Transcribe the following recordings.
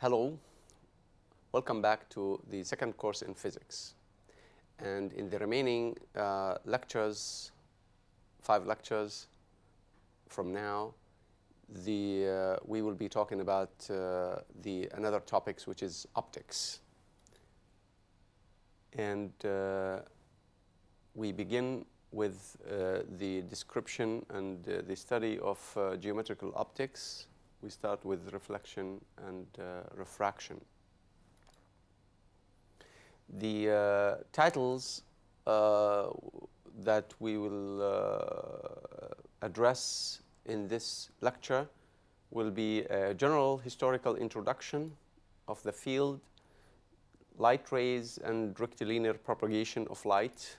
Hello, welcome back to the second course in physics. And in the remaining lectures, 5 lectures from now, we will be talking about another topics, which is optics. And we begin with the description and the study of geometrical optics. We start with reflection and refraction. The titles that we will address in this lecture will be a general historical introduction of the field, light rays and rectilinear propagation of light,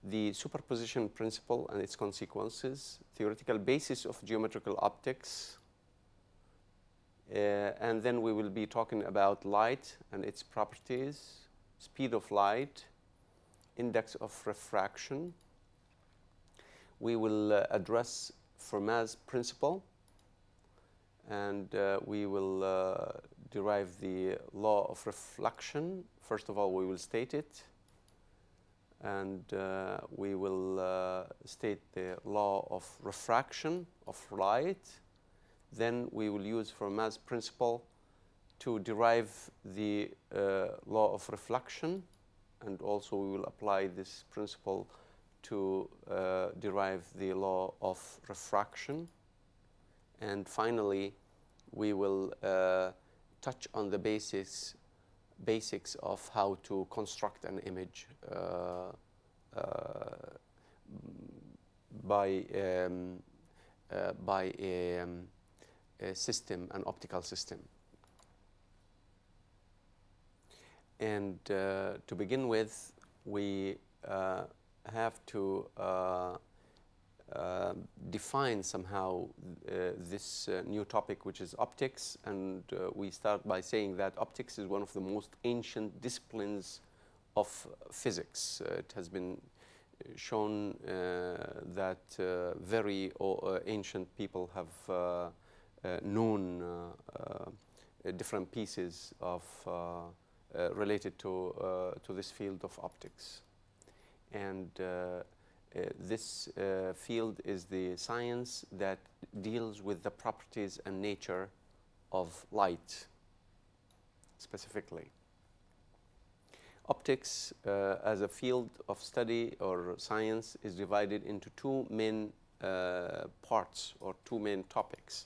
the superposition principle and its consequences, theoretical basis of geometrical optics, and then we will be talking about light and its properties, speed of light, index of refraction. We will address Fermat's principle, and we will derive the law of reflection. First of all, we will state it, and we will state the law of refraction of light. Then we will use Fermat's principle to derive the law of reflection, and also we will apply this principle to derive the law of refraction. And finally, we will touch on the basics of how to construct an image by a system, an optical system. And to begin with, we have to define somehow this new topic, which is optics. And we start by saying that optics is one of the most ancient disciplines of physics. It has been shown that very ancient people have known different pieces of related to this field of optics. And this field is the science that deals with the properties and nature of light, specifically. Optics as a field of study or science is divided into two main parts or two main topics.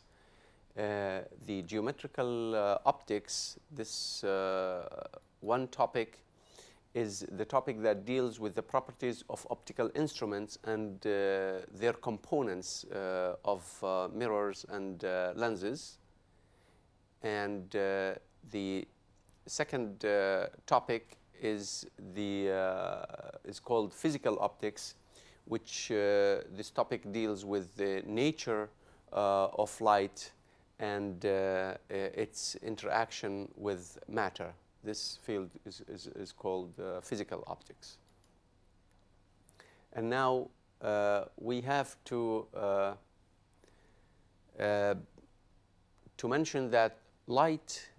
The geometrical optics, this one topic is the topic that deals with the properties of optical instruments and their components of mirrors and lenses. And the second topic is called physical optics, which this topic deals with the nature of light and its interaction with matter. This field is called physical optics. And now we have to mention that light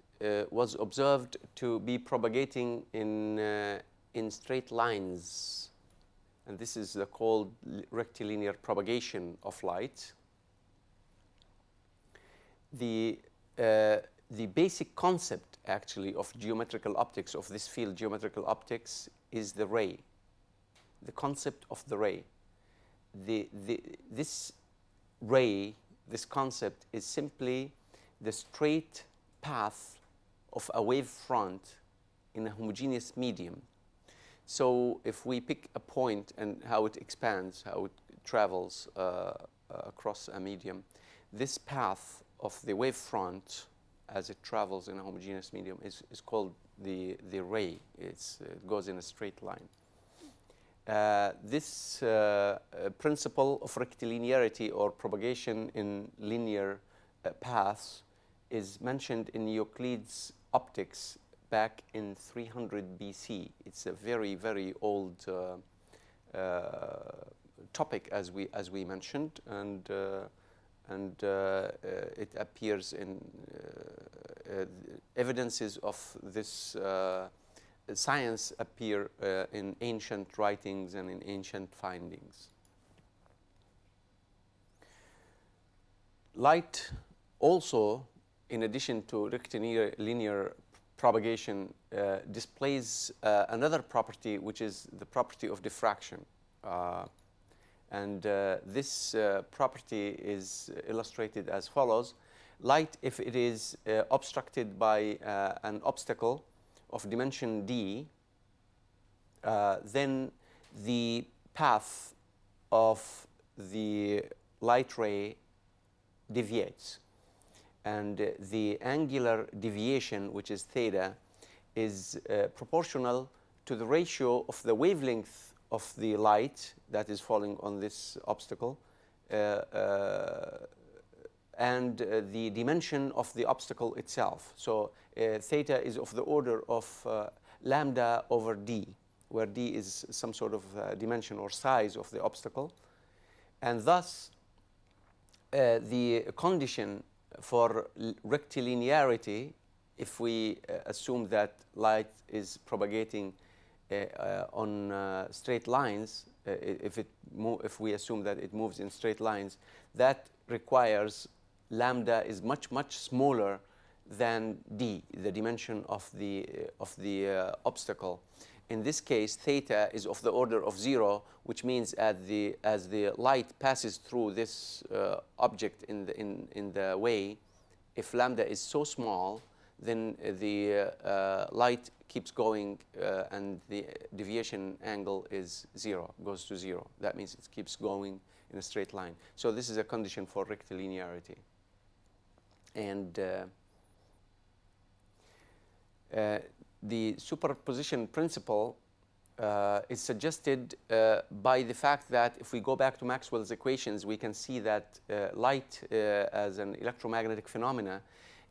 was observed to be propagating in straight lines, and this is called rectilinear propagation of light. The basic concept, actually, of geometrical optics, of this field, geometrical optics, is the ray, the concept of the ray. This ray, this concept, is simply the straight path of a wave front in a homogeneous medium. So if we pick a point and how it expands, how it travels across a medium, this path of the wave front as it travels in a homogeneous medium is called the ray. It goes in a straight line. This principle of rectilinearity or propagation in linear paths is mentioned in Euclid's Optics back in 300 BC. It's a very, very old topic, as we mentioned, and it appears in evidences of this science appear in ancient writings and in ancient findings. Light also, in addition to rectilinear propagation, displays another property, which is the property of diffraction. This property is illustrated as follows. Light, if it is obstructed by an obstacle of dimension d, then the path of the light ray deviates. And the angular deviation, which is theta, is proportional to the ratio of the wavelength of the light that is falling on this obstacle and the dimension of the obstacle itself. So theta is of the order of lambda over d, where d is some sort of dimension or size of the obstacle. And thus, the condition for rectilinearity, if we assume that light is propagating on straight lines, if we assume that it moves in straight lines, that requires lambda is much, much smaller than d, the dimension of the obstacle. In this case, theta is of the order of 0, which means as the light passes through this object in the way, if lambda is so small, then the light keeps going and the deviation angle is 0, goes to 0. That means it keeps going in a straight line. So this is a condition for rectilinearity. And the superposition principle is suggested by the fact that if we go back to Maxwell's equations, we can see that light as an electromagnetic phenomena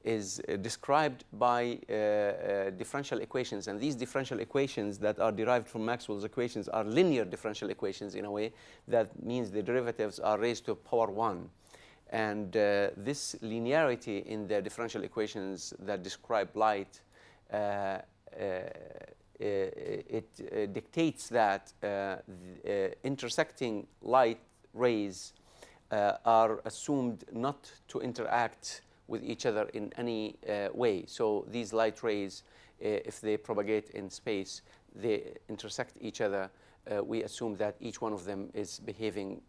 is described by differential equations. And these differential equations that are derived from Maxwell's equations are linear differential equations in a way. That means the derivatives are raised to power 1. And this linearity in the differential equations that describe light it dictates that intersecting light rays are assumed not to interact with each other in any way. So these light rays, if they propagate in space, they intersect each other. We assume that each one of them is behaving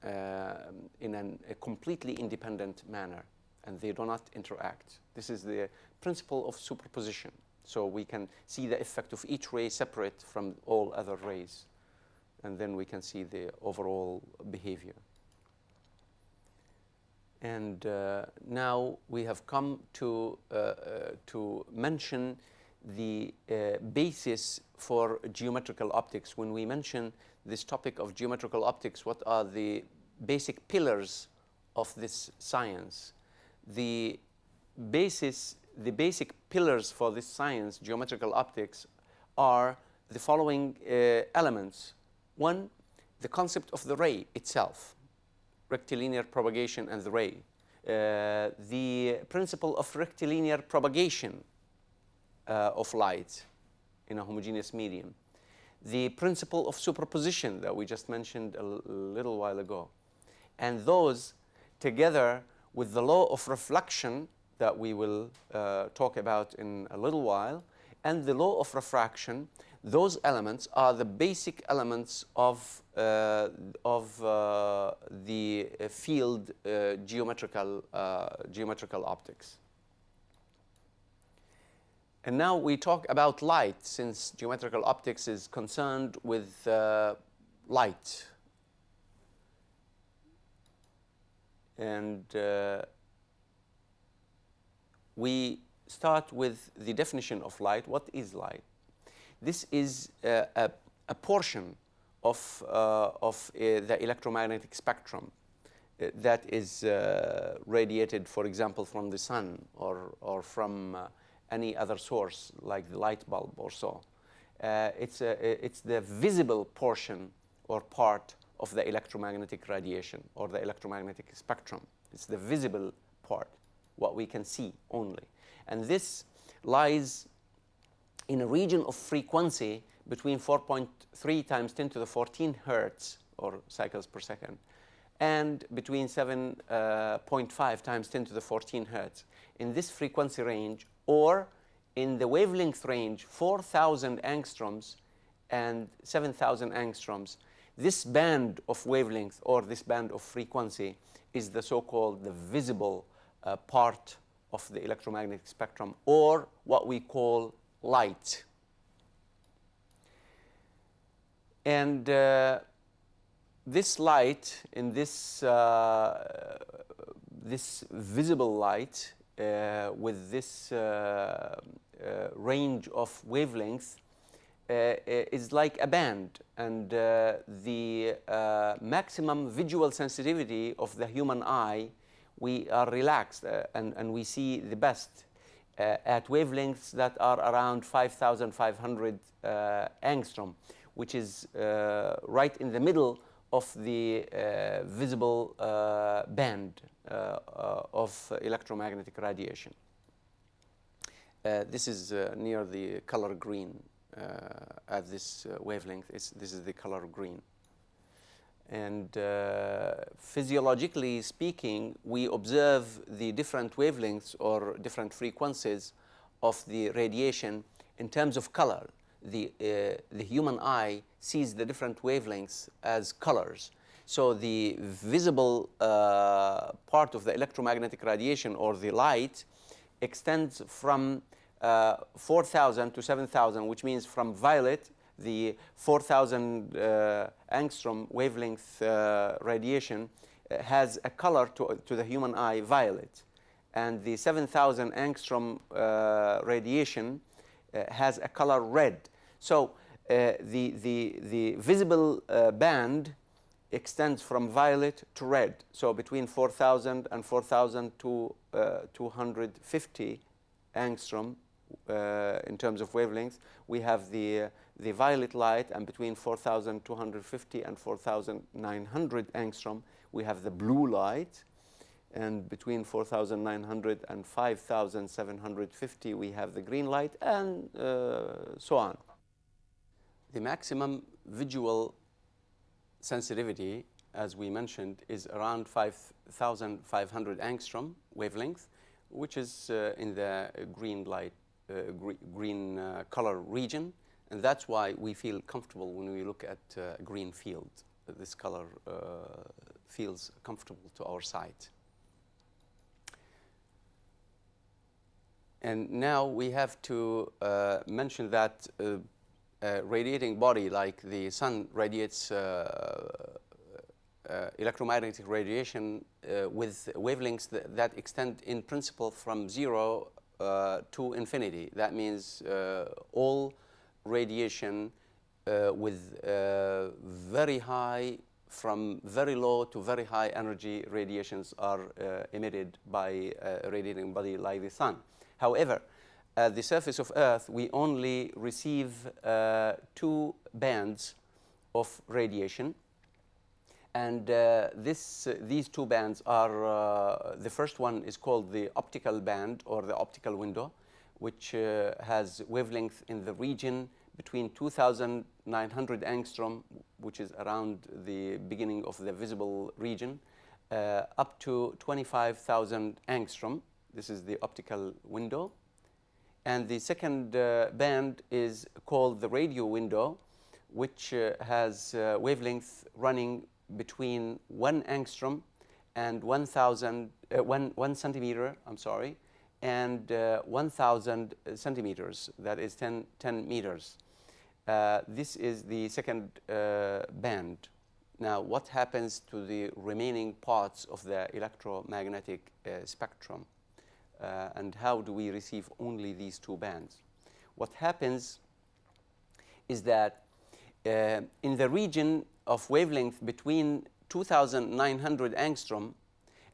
in a completely independent manner, and they do not interact. This is the principle of superposition. So we can see the effect of each ray separate from all other rays, and then we can see the overall behavior. And now we have come to mention the basis for geometrical optics. When we mention this topic of geometrical optics, what are the basic pillars of this science? The basic pillars for this science, geometrical optics, are the following elements. One, the concept of the ray itself, rectilinear propagation and the ray. The principle of rectilinear propagation of light in a homogeneous medium. The principle of superposition that we just mentioned a little while ago. And those, together with the law of reflection that we will talk about in a little while, and the law of refraction, those elements are the basic elements of the field geometrical optics. And now we talk about light, since geometrical optics is concerned with light. And we start with the definition of light. What is light? This is a portion of the electromagnetic spectrum that is radiated, for example, from the sun or from any other source like the light bulb or so. It's the visible portion or part of the electromagnetic radiation or the electromagnetic spectrum. It's the visible part, what we can see only. And this lies in a region of frequency between 4.3 times 10 to the 14 hertz, or cycles per second, and between 7.5 times 10 to the 14 hertz. In this frequency range, or in the wavelength range 4,000 angstroms and 7,000 angstroms, this band of wavelength or this band of frequency is the so-called the visible part of the electromagnetic spectrum, or what we call light. And this light, in this this visible light with this range of wavelengths is like a band, and the maximum visual sensitivity of the human eye, we are relaxed and we see the best at wavelengths that are around 5,500 angstrom, which is right in the middle of the visible band of electromagnetic radiation. This is near the color green at this wavelength. This is the color green. And physiologically speaking, we observe the different wavelengths or different frequencies of the radiation in terms of color. The human eye sees the different wavelengths as colors. So the visible part of the electromagnetic radiation, or the light, extends from 4,000 to 7,000, which means from violet, the 4,000 angstrom wavelength radiation has a color to the human eye, violet. And the 7,000 angstrom radiation has a color red. So the visible band extends from violet to red. So between 4,000 and 4,250 angstrom in terms of wavelength, we have the violet light, and between 4,250 and 4,900 angstrom, we have the blue light, and between 4,900 and 5,750, we have the green light, and so on. The maximum visual sensitivity, as we mentioned, is around 5,500 angstrom wavelength, which is in the green light, green color region, and that's why we feel comfortable when we look at a green field. This color feels comfortable to our sight. And now we have to mention that a radiating body like the sun radiates electromagnetic radiation with wavelengths that extend in principle from 0 to infinity. That means all radiation with very high, from very low to very high energy radiations are emitted by a radiating body like the sun. However, at the surface of Earth, we only receive 2 bands of radiation. And these 2 bands are, the first one is called the optical band, or the optical window, which has wavelength in the region between 2,900 angstrom, which is around the beginning of the visible region, up to 25,000 angstrom. This is the optical window. And the second band is called the radio window, which has wavelength running between 1 angstrom and 1 centimeter, and 1,000 centimeters, that is 10 meters. This is the second band. Now, what happens to the remaining parts of the electromagnetic spectrum? And how do we receive only these 2 bands? What happens is that in the region of wavelength between 2,900 angstrom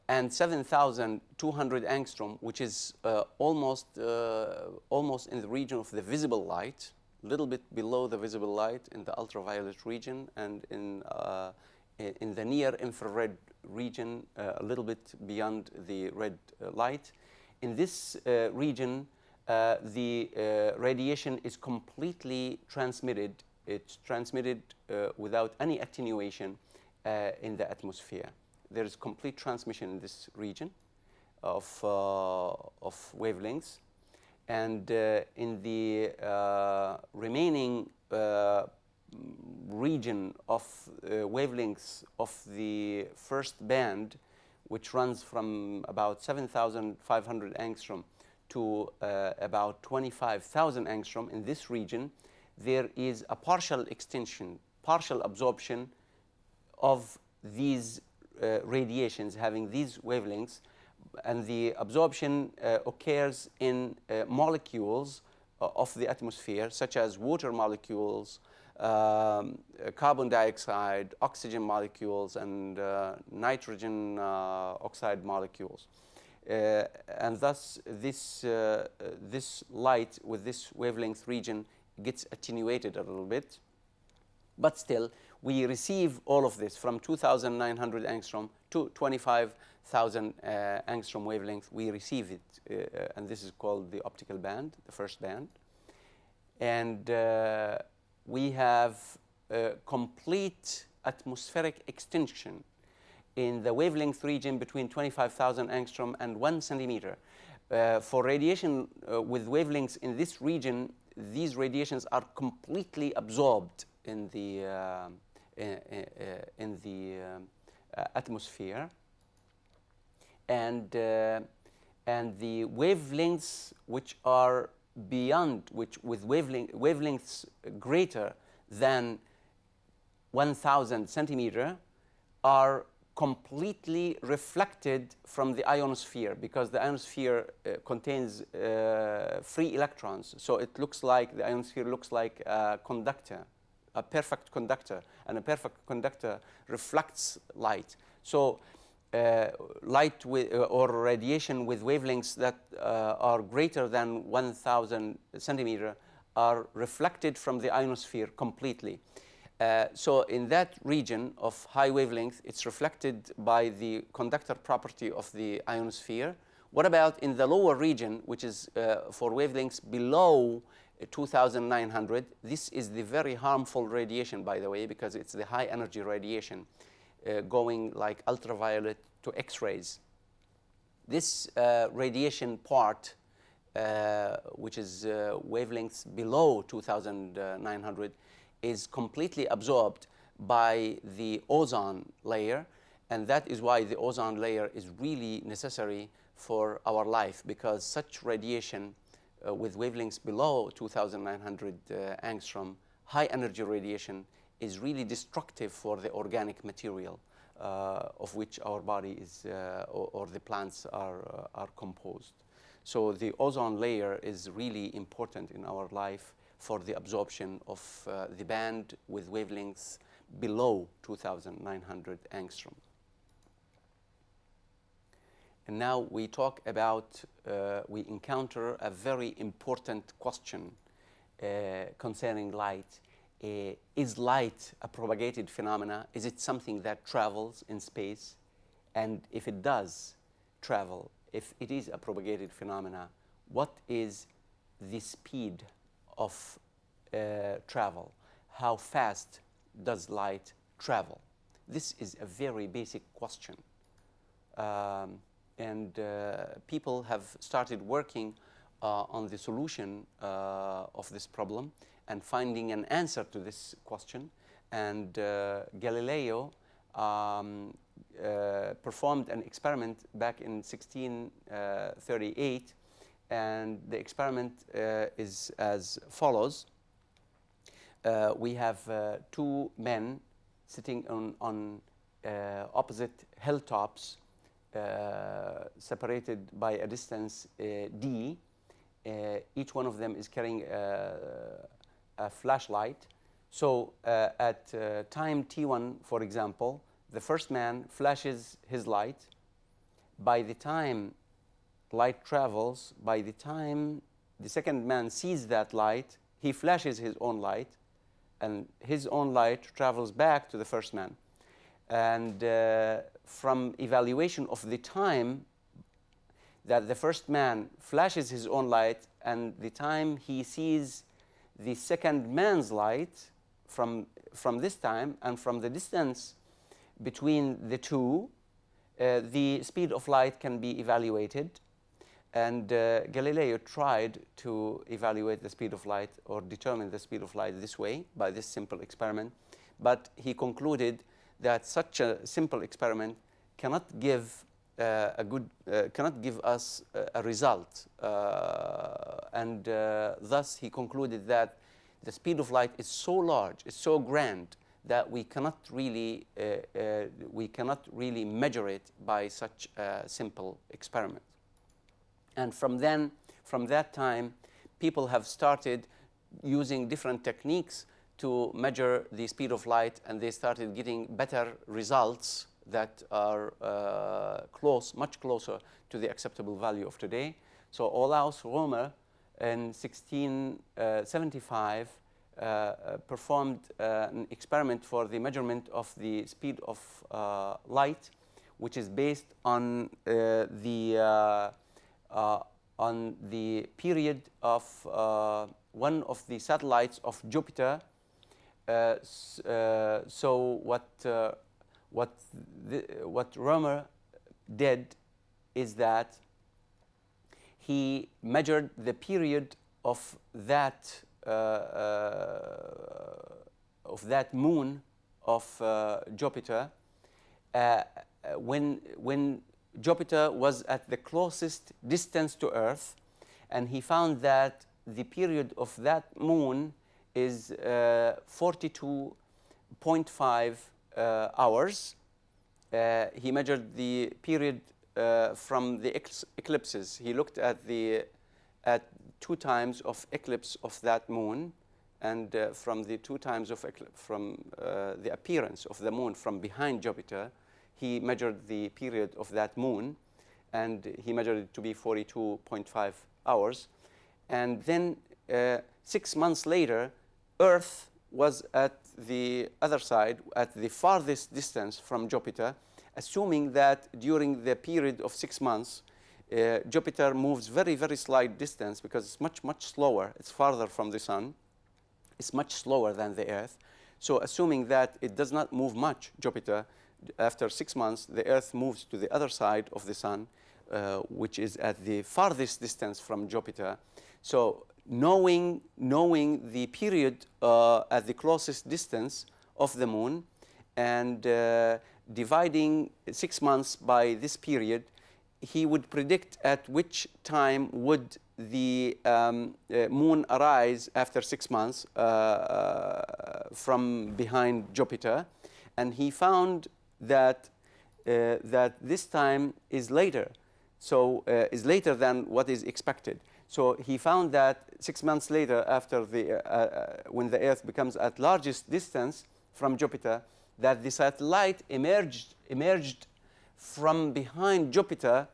and 7,200 angstrom, which is almost in the region of the visible light, a little bit below the visible light in the ultraviolet region, and in the near infrared region, a little bit beyond the red light. In this region, the radiation is completely transmitted. It's transmitted without any attenuation in the atmosphere. There is complete transmission in this region of wavelengths. And in the remaining region of wavelengths of the first band, which runs from about 7,500 angstrom to about 25,000 angstrom, in this region, there is a partial extension, partial absorption of these radiations having these wavelengths, and the absorption occurs in molecules of the atmosphere, such as water molecules, carbon dioxide, oxygen molecules, and nitrogen oxide molecules. And thus, this light with this wavelength region gets attenuated a little bit. But still, we receive all of this from 2,900 angstrom to 25,000 angstrom wavelength. We receive it, and this is called the optical band, the first band. And we have complete atmospheric extinction in the wavelength region between 25,000 angstrom and 1 centimeter. For radiation with wavelengths in this region, these radiations are completely absorbed in the atmosphere, and the wavelengths which are beyond, which with wavelengths greater than 1,000 centimeter, are completely reflected from the ionosphere, because the ionosphere contains free electrons. So it looks like, the ionosphere looks like a conductor, a perfect conductor, and a perfect conductor reflects light. So light with, or radiation with wavelengths that are greater than 1,000 centimeter are reflected from the ionosphere completely. So in that region of high wavelength, it's reflected by the conductor property of the ionosphere. What about in the lower region, which is for wavelengths below 2,900? This is the very harmful radiation, by the way, because it's the high energy radiation going like ultraviolet to X-rays. This radiation part, which is wavelengths below 2,900, is completely absorbed by the ozone layer, and that is why the ozone layer is really necessary for our life, because such radiation with wavelengths below 2,900 angstrom, high energy radiation, is really destructive for the organic material of which our body is, or the plants are composed. So the ozone layer is really important in our life for the absorption of the band with wavelengths below 2,900 angstrom. And now we talk about, we encounter a very important question concerning light. Is light a propagated phenomena? Is it something that travels in space? And if it does travel, if it is a propagated phenomena, what is the speed of travel? How fast does light travel? This is a very basic question. And people have started working on the solution of this problem and finding an answer to this question. And Galileo performed an experiment back in 1638, and the experiment is as follows. We have two men sitting on opposite hilltops, separated by a distance d. Each one of them is carrying a flashlight. So at time t1, for example, the first man flashes his light. By the time light travels, by the time the second man sees that light, he flashes his own light, and his own light travels back to the first man. And from evaluation of the time that the first man flashes his own light and the time he sees the second man's light from this time and from the distance between the two, the speed of light can be evaluated. And Galileo tried to evaluate the speed of light or determine the speed of light this way, by this simple experiment. But he concluded that such a simple experiment cannot give cannot give us a result. And thus he concluded that the speed of light is so large, it's so grand, that we cannot really measure it by such a simple experiment. And from that time, people have started using different techniques to measure the speed of light, and they started getting better results that are much closer to the acceptable value of today. So Olaus Römer in 1675 performed an experiment for the measurement of the speed of light, which is based on the period of one of the satellites of Jupiter. So what Römer did is that he measured the period of that moon of Jupiter when Jupiter was at the closest distance to Earth, and he found that the period of that moon is 42.5 hours. He measured the period from the eclipses. He looked at 2 times of eclipse of that moon, and from the 2 times of the appearance of the moon from behind Jupiter, he measured the period of that moon, and he measured it to be 42.5 hours. And then 6 months later, Earth was at the other side, at the farthest distance from Jupiter, assuming that during the period of 6 months, Jupiter moves very, very slight distance because it's much, much slower. It's farther from the sun. It's much slower than the Earth. So assuming that it does not move much, Jupiter, after 6 months, the Earth moves to the other side of the sun, which is at the farthest distance from Jupiter. So knowing the period at the closest distance of the moon and dividing 6 months by this period, he would predict at which time would the moon arise after 6 months from behind Jupiter. And he found that this time is later, so is later than what is expected. So he found that 6 months later, after when the Earth becomes at largest distance from Jupiter, that the satellite emerged from behind Jupiter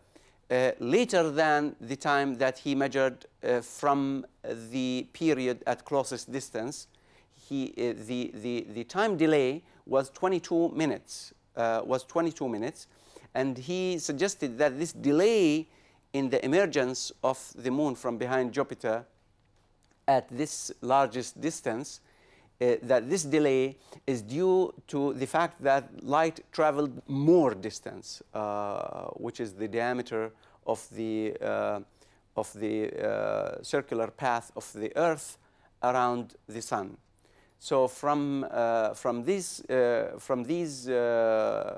later than the time that he measured from the period at closest distance. The time delay was 22 minutes. And he suggested that this delay in the emergence of the moon from behind Jupiter at this largest distance, that this delay is due to the fact that light traveled more distance, which is the diameter of the circular path of the Earth around the sun. So from these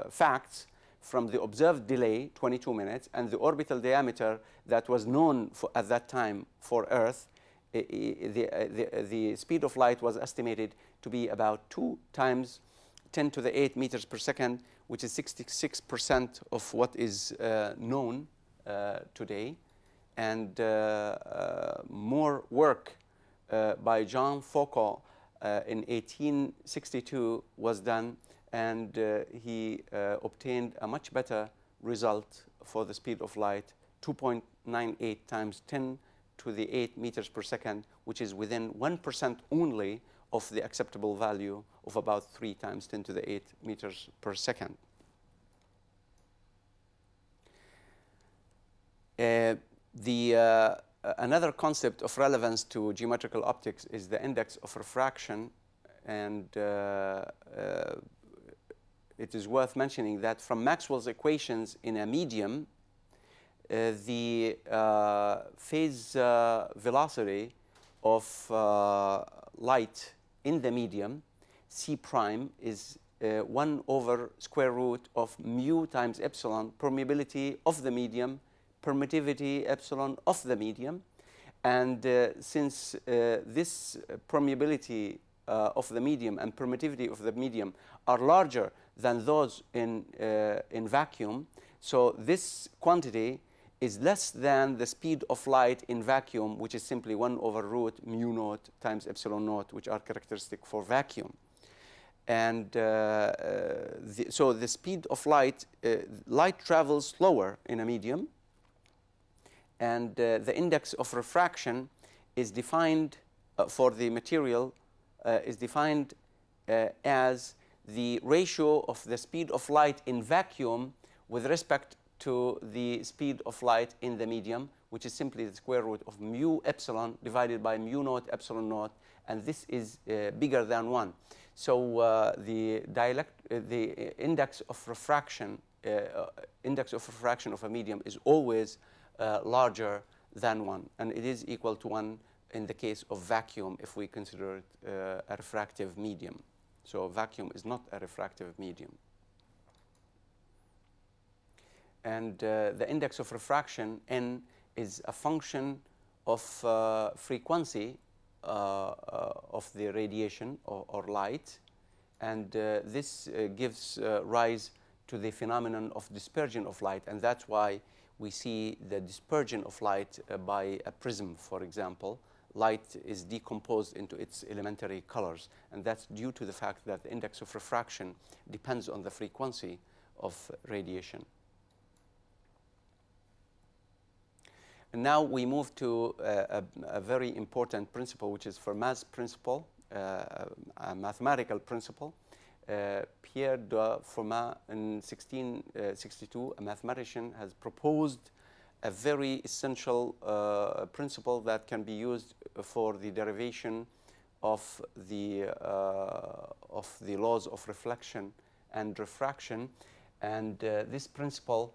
facts, from the observed delay, 22 minutes, and the orbital diameter that was known at that time for Earth, the speed of light was estimated to be about 2 times 10 to the 8 meters per second, which is 66% of what is known today. And more work by Jean Foucault in 1862 was done, and he obtained a much better result for the speed of light, 2.98 times 10 to the 8 meters per second, which is within 1% only of the acceptable value of about 3 times 10 to the 8 meters per second. The another concept of relevance to geometrical optics is the index of refraction, and it is worth mentioning that from Maxwell's equations in a medium, the phase velocity of light in the medium, C prime, is 1 over square root of mu times epsilon, permeability of the medium, permittivity epsilon of the medium. And since this permeability of the medium and permittivity of the medium are larger than those in vacuum, so this quantity is less than the speed of light in vacuum, which is simply 1 over root mu naught times epsilon naught, which are characteristic for vacuum. And so the speed of light, light travels slower in a medium, and the index of refraction is defined for the material is defined as the ratio of the speed of light in vacuum with respect to the speed of light in the medium, which is simply the square root of mu epsilon divided by mu naught epsilon naught, and this is bigger than 1. So the index of refraction of a medium is always larger than 1, and it is equal to 1 in the case of vacuum if we consider it a refractive medium. So vacuum is not a refractive medium. And the index of refraction, n, is a function of frequency of the radiation or light, and this gives rise to the phenomenon of dispersion of light, and that's why we see the dispersion of light by a prism, for example. Light is decomposed into its elementary colors, and that's due to the fact that the index of refraction depends on the frequency of radiation. And now we move to a very important principle, which is Fermat's principle, a mathematical principle. Pierre de Fermat, in 1662, a mathematician, has proposed a very essential principle that can be used for the derivation of the laws of reflection and refraction. And this principle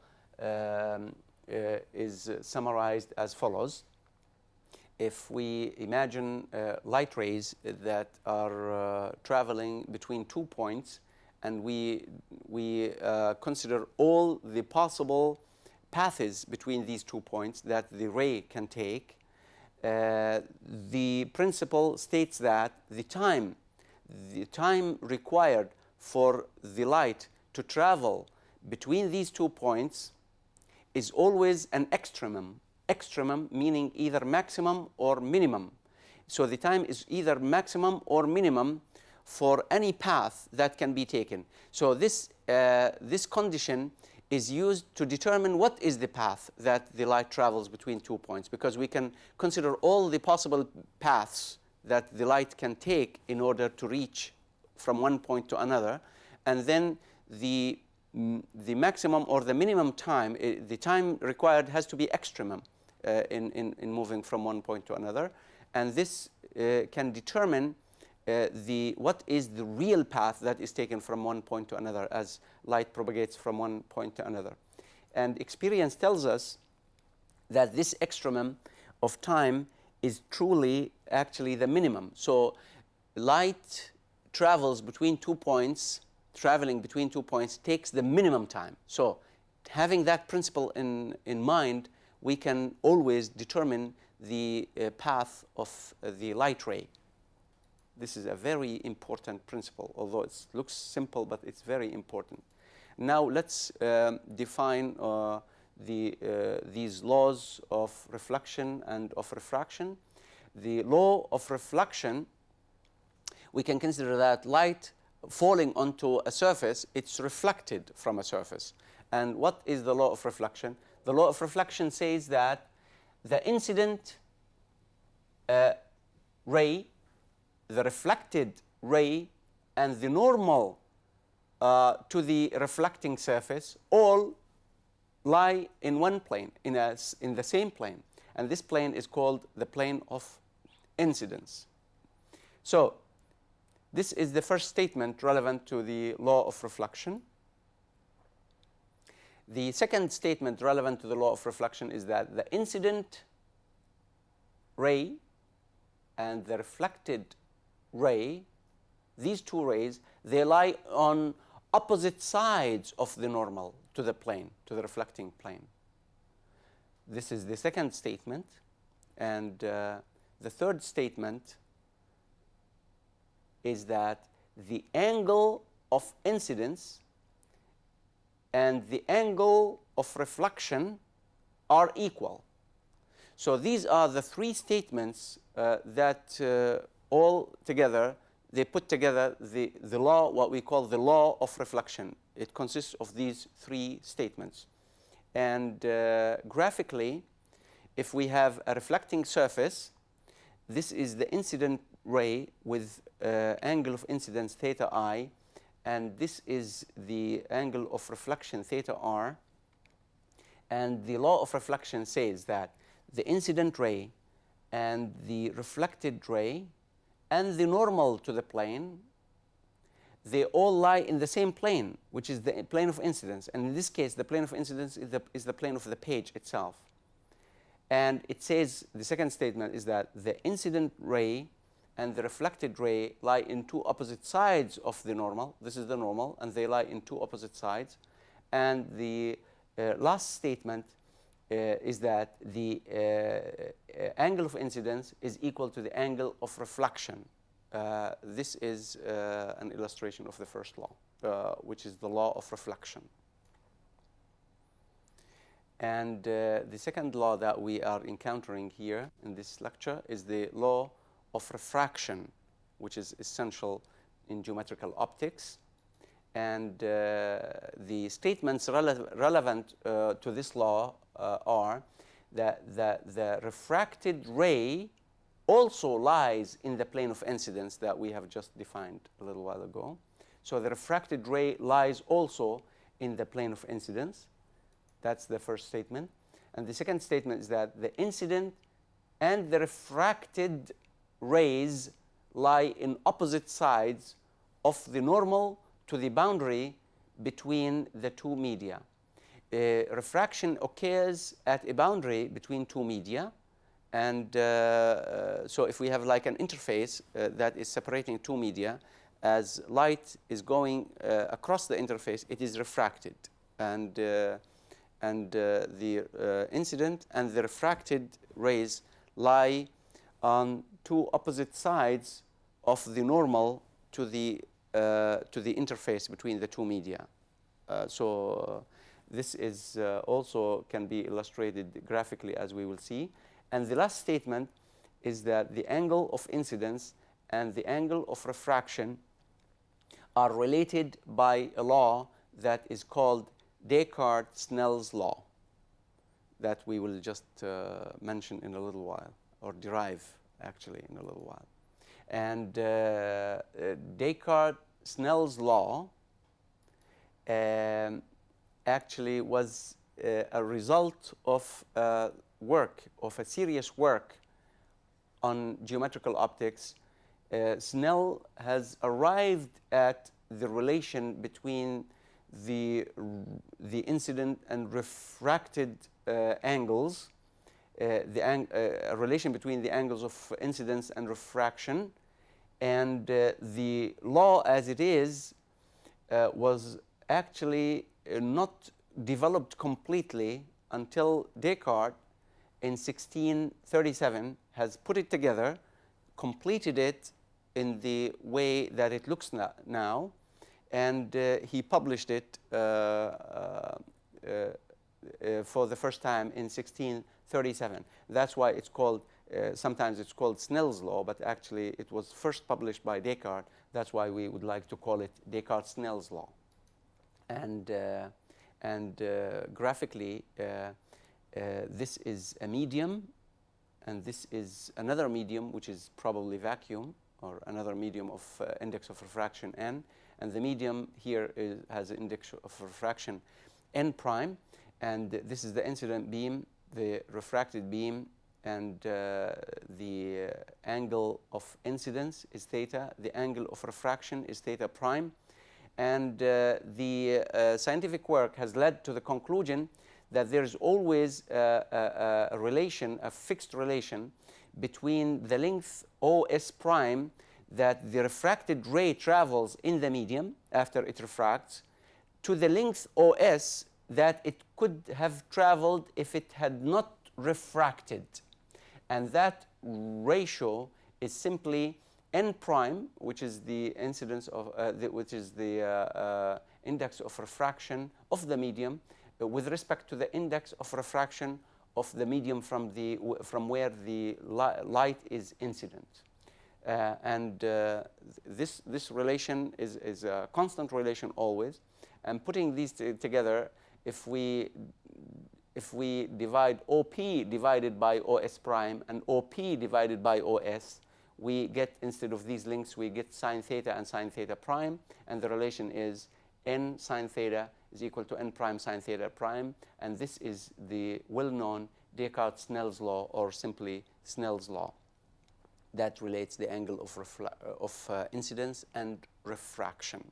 is summarized as follows. If we imagine light rays that are traveling between 2 points, and we consider all the possible paths between these 2 points that the ray can take, the principle states that the time required for the light to travel between these 2 points is always an extremum. Extremum meaning either maximum or minimum. So the time is either maximum or minimum for any path that can be taken. So this condition is used to determine what is the path that the light travels between 2 points, because we can consider all the possible paths that the light can take in order to reach from one point to another, and then the maximum or the minimum time, the time required has to be extremum in moving from one point to another, and this can determine what is the real path that is taken from one point to another as light propagates from one point to another. And experience tells us that this extremum of time is truly actually the minimum. So light travels between 2 points, traveling between 2 points takes the minimum time. So having that principle in mind, we can always determine the path of the light ray. This is a very important principle, although it looks simple, but it's very important. Now let's define these laws of reflection and of refraction. The law of reflection, we can consider that light falling onto a surface, it's reflected from a surface. And what is the law of reflection? The law of reflection says that the incident ray, the reflected ray, and the normal to the reflecting surface all lie in one plane, in the same plane. and this plane is called the plane of incidence. So this is the first statement relevant to the law of reflection. The second statement relevant to the law of reflection is that the incident ray and the reflected ray, these two rays, they lie on opposite sides of the normal to the plane, to the reflecting plane. This is the second statement. And the third statement is that the angle of incidence and the angle of reflection are equal. So these are the three statements that all together, they put together the law, what we call the law of reflection. It consists of these three statements. And graphically, if we have a reflecting surface, this is the incident ray with angle of incidence theta I, and this is the angle of reflection theta r. And the law of reflection says that the incident ray and the reflected ray and the normal to the plane, they all lie in the same plane, which is the plane of incidence. And in this case, the plane of incidence is the plane of the page itself. And it says, the second statement is that the incident ray and the reflected ray lie in two opposite sides of the normal. This is the normal, and they lie in two opposite sides. And the last statement is that the angle of incidence is equal to the angle of reflection. This is an illustration of the first law, which is the law of reflection. And the second law that we are encountering here in this lecture is the law of refraction, which is essential in geometrical optics. And the statements relevant to this law are that the refracted ray also lies in the plane of incidence that we have just defined a little while ago. So the refracted ray lies also in the plane of incidence. That's the first statement. And the second statement is that the incident and the refracted rays lie in opposite sides of the normal to the boundary between the two media. Refraction occurs at a boundary between two media. And so if we have like an interface that is separating two media, as light is going across the interface, it is refracted. And the incident and the refracted rays lie on two opposite sides of the normal to the interface between the two media. This is also can be illustrated graphically, as we will see. And the last statement is that the angle of incidence and the angle of refraction are related by a law that is called Descartes-Snell's law, that we will just mention in a little while, or derive actually in a little while. And Descartes-Snell's law actually was a result of a serious work on geometrical optics. Snell has arrived at the relation between the incident and refracted angles, a relation between the angles of incidence and refraction, and the law as it is was actually not developed completely until Descartes in 1637 has put it together, completed it in the way that it looks now, and he published it for the first time in 1637. That's why it's called, sometimes it's called Snell's law, but actually it was first published by Descartes. That's why we would like to call it Descartes-Snell's law. And graphically, this is a medium, and this is another medium, which is probably vacuum, or another medium of index of refraction n. And the medium here has an index of refraction n prime. And this is the incident beam, the refracted beam, and the angle of incidence is theta, the angle of refraction is theta prime, and the scientific work has led to the conclusion that there is always a relation, a fixed relation, between the length OS prime that the refracted ray travels in the medium after it refracts to the length OS that it could have traveled if it had not refracted. And that ratio is simply n prime, which is the incidence of, which is the index of refraction of the medium with respect to the index of refraction of the medium from where the light is incident. And this relation is a constant relation always. And putting these together, if we divide OP divided by OS prime and OP divided by OS, we get, instead of these links, we get sine theta and sine theta prime, and the relation is n sine theta is equal to n prime sine theta prime, and this is the well-known Descartes-Snell's law, or simply Snell's law, that relates the angle of incidence and refraction.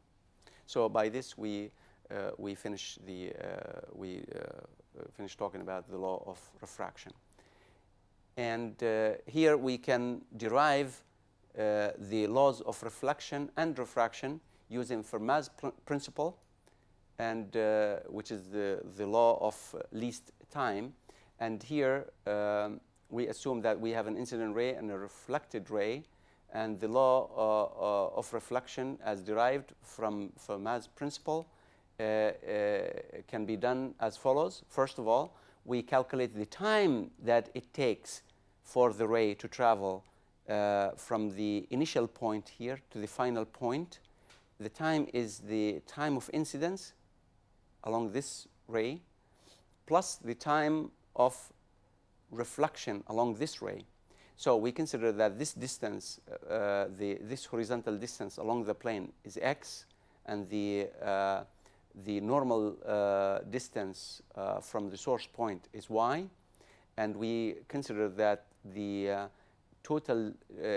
So by this we finish talking about the law of refraction. And here we can derive the laws of reflection and refraction using Fermat's principle, and which is the law of least time. And here we assume that we have an incident ray and a reflected ray, and the law of reflection as derived from Fermat's principle can be done as follows. First of all, we calculate the time that it takes for the ray to travel from the initial point here to the final point. The time is the time of incidence along this ray plus the time of reflection along this ray. So we consider that this distance, this horizontal distance along the plane is x, and the normal distance from the source point is y, and we consider that the total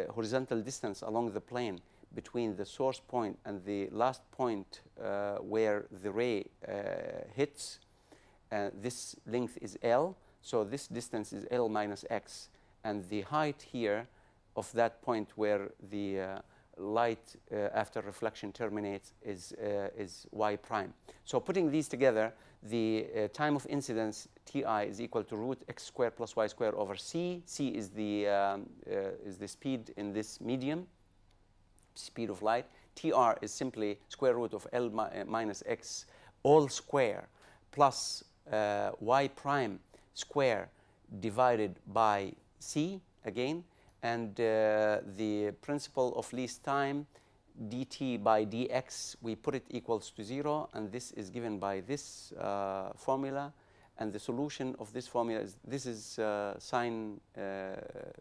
horizontal distance along the plane between the source point and the last point where the ray hits, this length is L, so this distance is L minus x, and the height here of that point where the light after reflection terminates is y prime. So putting these together, the time of incidence Ti is equal to root x squared plus y squared over c. C is the speed in this medium, speed of light. Tr is simply square root of L minus x all square plus y prime square divided by c again, and the principle of least time dt by dx, we put it equals to 0, and this is given by this formula, and the solution of this formula is, this is sine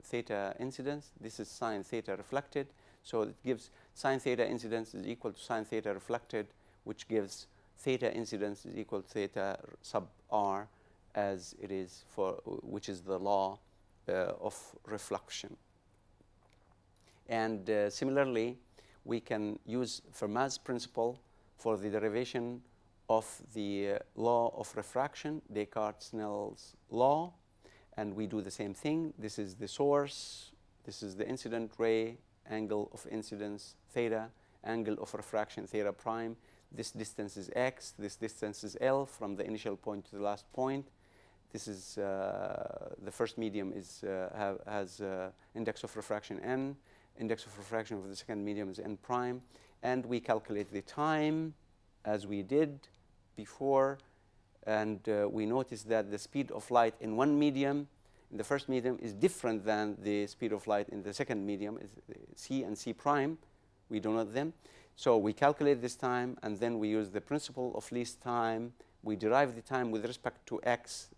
theta incidence, this is sine theta reflected, so it gives sine theta incidence is equal to sine theta reflected, which gives theta incidence is equal to theta sub r, as it is for, which is the law of reflection. And similarly, we can use Fermat's principle for the derivation of the law of refraction, Descartes-Snell's law, and we do the same thing. This is the source, this is the incident ray, angle of incidence theta, angle of refraction theta prime. This distance is x, this distance is L from the initial point to the last point. This is the first medium is has index of refraction n. Index of refraction for the second medium is n prime, and we calculate the time as we did before, and we notice that the speed of light in one medium, in the first medium, is different than the speed of light in the second medium. It's c and c prime, we denote them. So we calculate this time, and then we use the principle of least time. We derive the time with respect to x,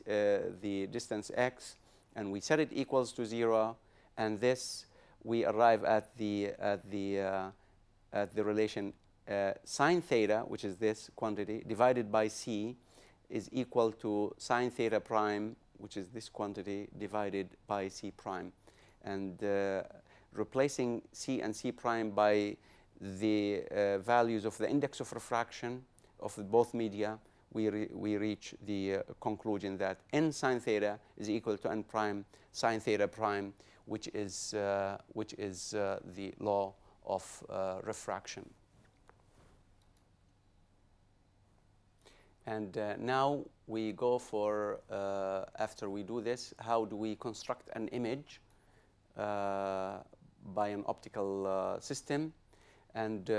the distance x, and we set it equals to 0, and this we arrive at the relation sine theta, which is this quantity, divided by c, is equal to sine theta prime which is this quantity, divided by C prime. And replacing C and C prime by the values of the index of refraction of both media, we reach the conclusion that n sine theta is equal to n prime sine theta prime, which is the law of refraction. And now we go for, after we do this, how do we construct an image by an optical system? And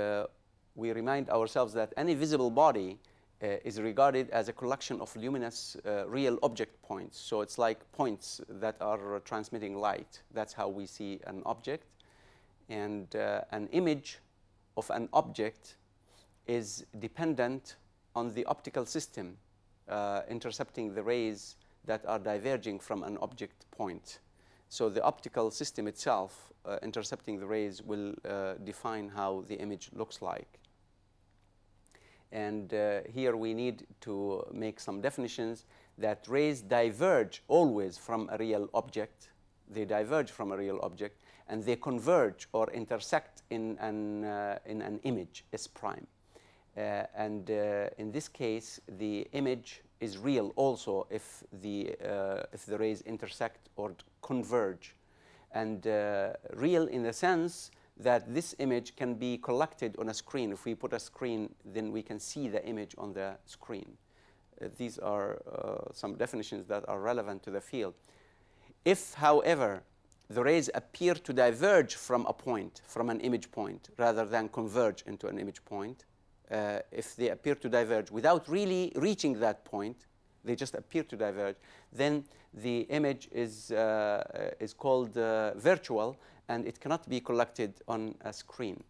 we remind ourselves that any visible body is regarded as a collection of luminous real object points. So it's like points that are transmitting light. That's how we see an object. And an image of an object is dependent on the optical system intercepting the rays that are diverging from an object point. So the optical system itself intercepting the rays will define how the image looks like. And here we need to make some definitions that rays diverge always from a real object. They diverge from a real object, and they converge or intersect in an image, S prime. And in this case, the image is real also if the rays intersect or converge. And real in the sense that this image can be collected on a screen. If we put a screen, then we can see the image on the screen. These are some definitions that are relevant to the field. If, however, the rays appear to diverge from a point, from an image point, rather than converge into an image point, if they appear to diverge without really reaching that point, they just appear to diverge, then the image is called virtual, and it cannot be collected on a screen.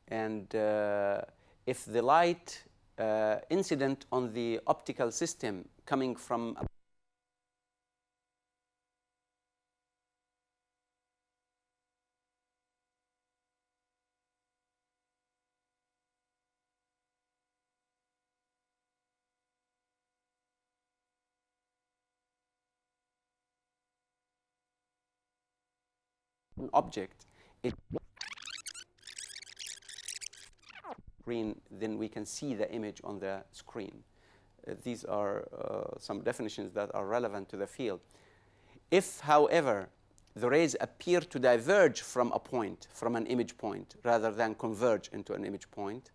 And if the light incident on the optical system coming from a an object, then we can see the image on the screen. These are some definitions that are relevant to the field. If, however, the rays appear to diverge from a point, from an image point, rather than converge into an image point,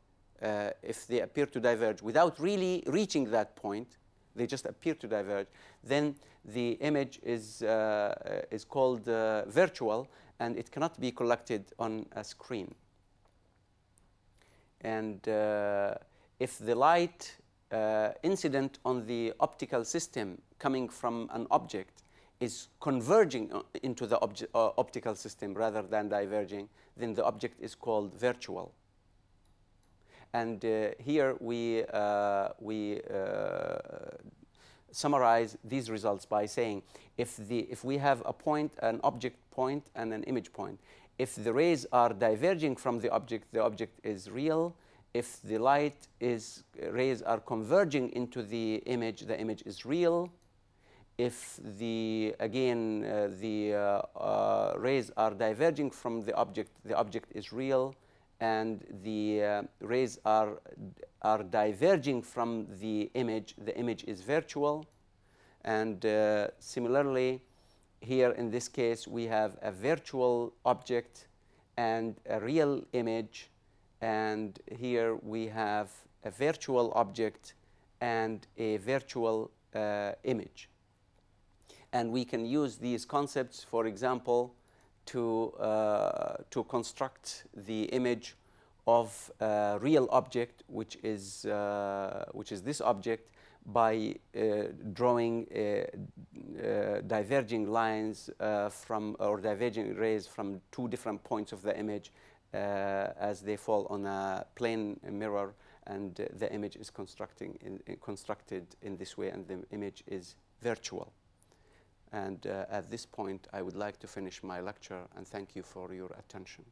if they appear to diverge without really reaching that point, they just appear to diverge, then the image is called virtual, and it cannot be collected on a screen. And if the light incident on the optical system coming from an object is converging into the optical system rather than diverging, then the object is called virtual. And here we summarize these results by saying if we have a point, an object point, and an image point, if the rays are diverging from the object is real. If the rays are converging into the image is real. If the rays are diverging from the object is real, and the rays are diverging from the image is virtual. And similarly, here in this case, we have a virtual object and a real image. And here we have a virtual object and a virtual image. And we can use these concepts, for example, to construct the image of a real object, which is this object, by drawing diverging lines or diverging rays from two different points of the image as they fall on a plane mirror, and the image is constructed in this way, and the image is virtual. And at this point, I would like to finish my lecture, and thank you for your attention.